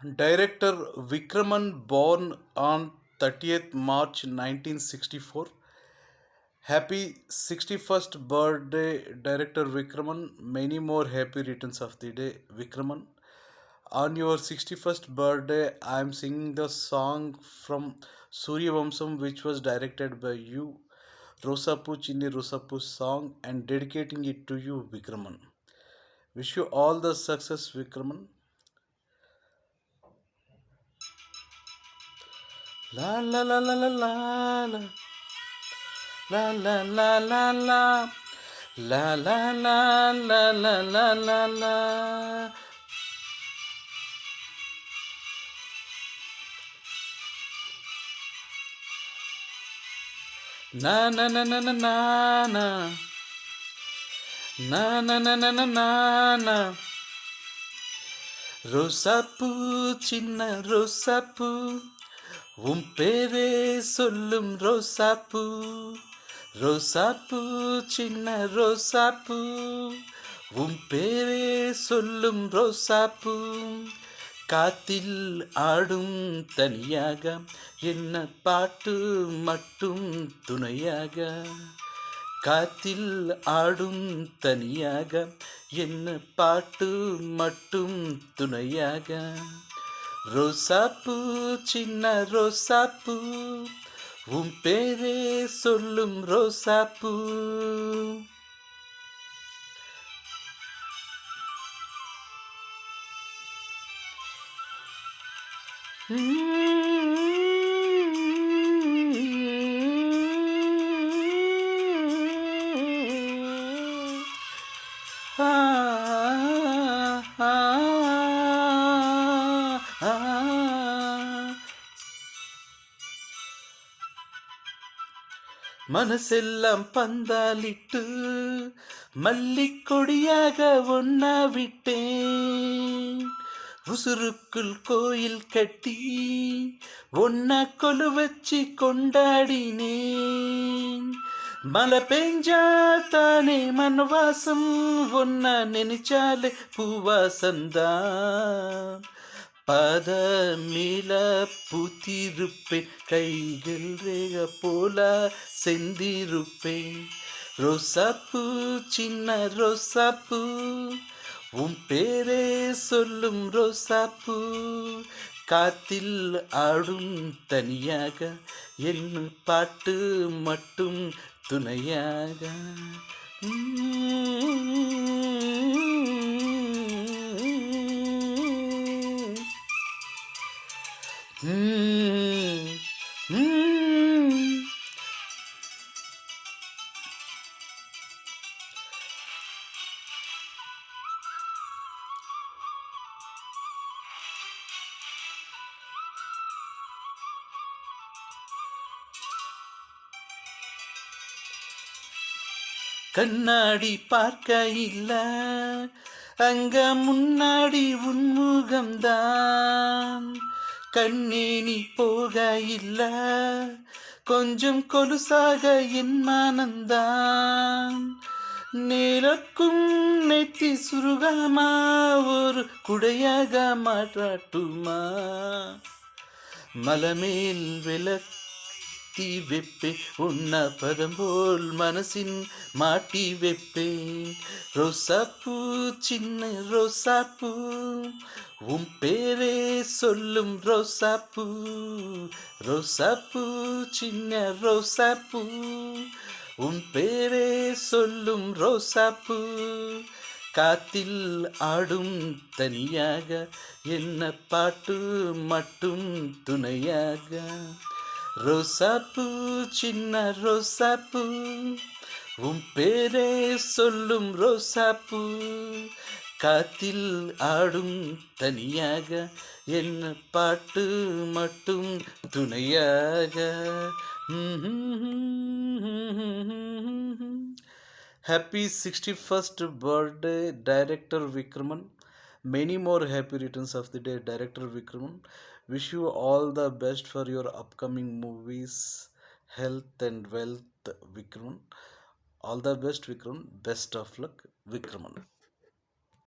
Director Vikraman, born on 30th March 1964. Happy 61st birthday, Director Vikraman. Many more happy returns of the day, Vikraman. On your 61st birthday, I am singing the song from Surya Vamsam, which was directed by you, Rosapu Chinni Rosapu song, and dedicating it to you, Vikraman. Wish you all the success, Vikraman. La la la la la la la. La la la la la. La la la la la la la la. Na na na na na na na. Na na na na na na na. ரோசாப்பூ சின்ன ரோசாப்பூ உன் பேரே சொல்லும் ரோசாப்பூ ரோசாப்பூ சின்ன ரோசாப்பூ உன் பேரே சொல்லும் ரோசாப்பூ காத்தில் ஆடும் தனியாக என்ன பாட்டு மட்டும் துணையாக காத்தில் ஆடும் தனியாக என்ன பாட்டு மட்டும் துணையாக ரோசாப்பூ சின்ன ரோசாப்பூ உன் பேரே சொல்லும் ரோசாப்பூ. மனசெல்லாம் பந்தாலிட்டு மல்லிக்கொடியாக ஒன்னா விட்டேன் உசுருக்குள் கோயில் கட்டி ஒன்னா கொலு வச்சு கொண்டாடினேன் மழை பெஞ்சா தானே மனவாசம் ஒன்னா நினைச்சாலே பூவாசந்தான் பதமில பூத்திருப்பேன் கைகள் ரேக போல செந்திருப்பேன் ரோசாப்பூ சின்ன ரோசாப்பூ உன் பேரே சொல்லும் ரோசாப்பூ காத்தில் ஆடும் தனியாக என்ன பாட்டு மட்டும் துணையாக. கண்ணாடி பார்க்க இல்ல அங்க முன்னாடி உன்முகம்தான் கண்ணே நீ போக இல்ல கொஞ்சம் கொலுசாக என் மனந்தான் நேரக்கும் நெத்தி சுருகமா ஒரு குடையாக மாற்றாட்டுமா மலமேல் விளத்தி வைப்பேன் உன்ன பதம் போல் மனசின் மாட்டி வைப்பேன் ரோசாப்பூ சின்ன ரோசாப்பூ உன் பேரே சொல்லும் ரோசாப்பூ ரோசாப்பூ சின்ன ரோசாப்பூ உன் பேரே சொல்லும் ரோசாப்பூ காத்தில் ஆடும் தனியாக என்ன பாட்டு மட்டும் துணையாக ரோசாப்பூ சின்ன ரோசாப்பூ உன் பேரே சொல்லும் ரோசாப்பூ காத்தில் ஆடும் தனியாக என்ன பாட்டு மட்டும் துணையாக. Happy 61st birthday, Director Vikraman. Many more happy returns of the day, Director Vikraman. Wish you all the best for your upcoming movies, health and wealth, Vikraman. All the best, Vikraman. Best of luck, Vikraman.